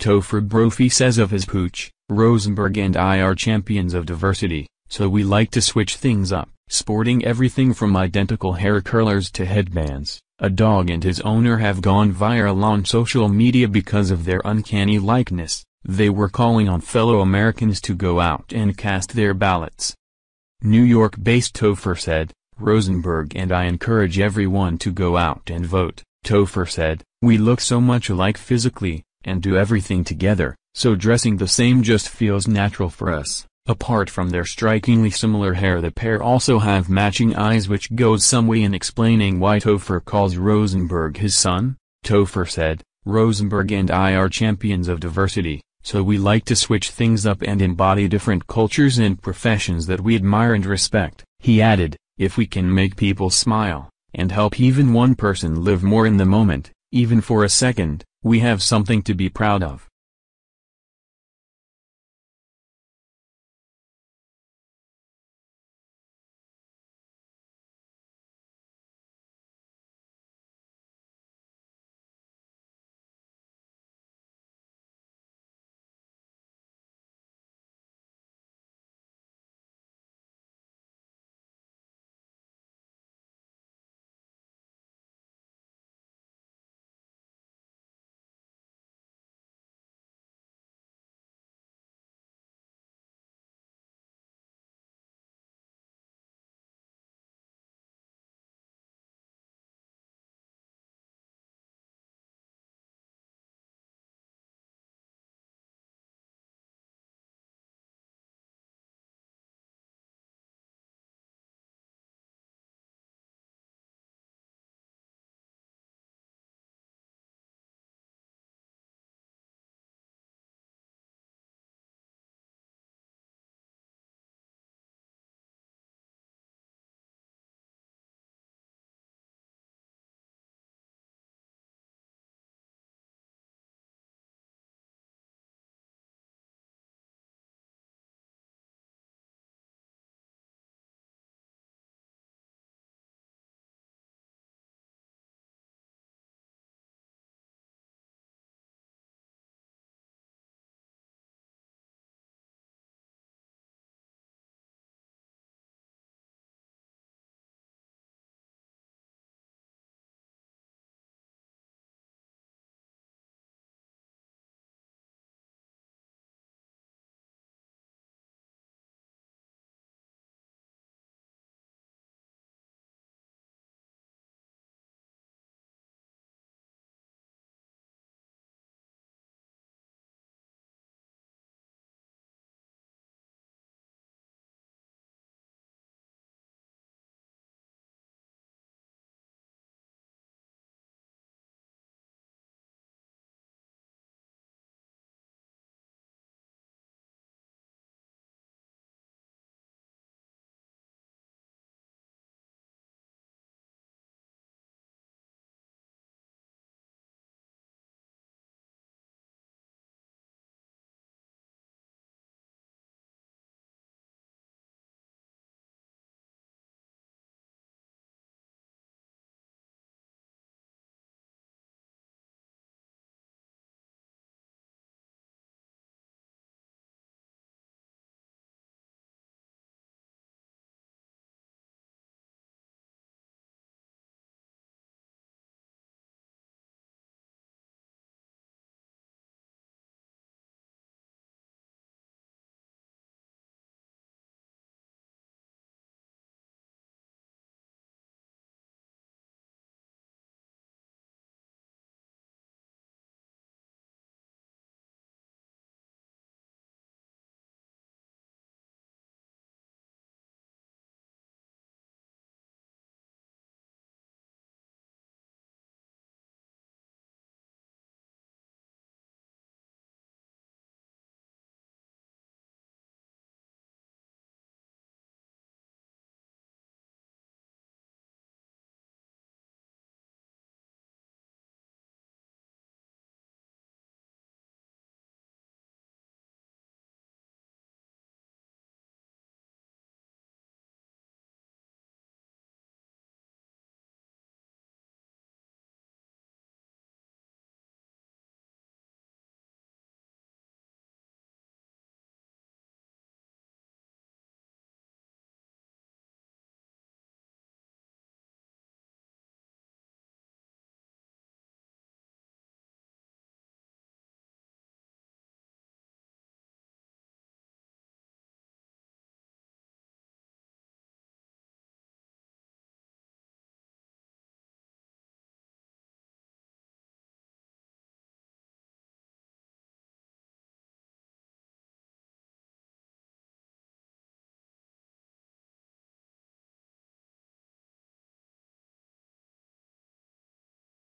Topher Brophy says of his pooch, "Rosenberg and I are champions of diversity, so we like to switch things up, sporting everything from identical hair curlers to headbands." A dog and his owner have gone viral on social media because of their uncanny likeness. They were calling on fellow Americans to go out and cast their ballots. New York-based Topher said, "Rosenberg and I encourage everyone to go out and vote." Topher said, "We look so much alike physically, and do everything together, so dressing the same just feels natural for us." Apart from their strikingly similar hair, the pair also have matching eyes, which goes some way in explaining why Topher calls Rosenberg his son. Topher said, "Rosenberg and I are champions of diversity, so we like to switch things up and embody different cultures and professions that we admire and respect." He added, "If we can make people smile, and help even one person live more in the moment, even for a second, we have something to be proud of."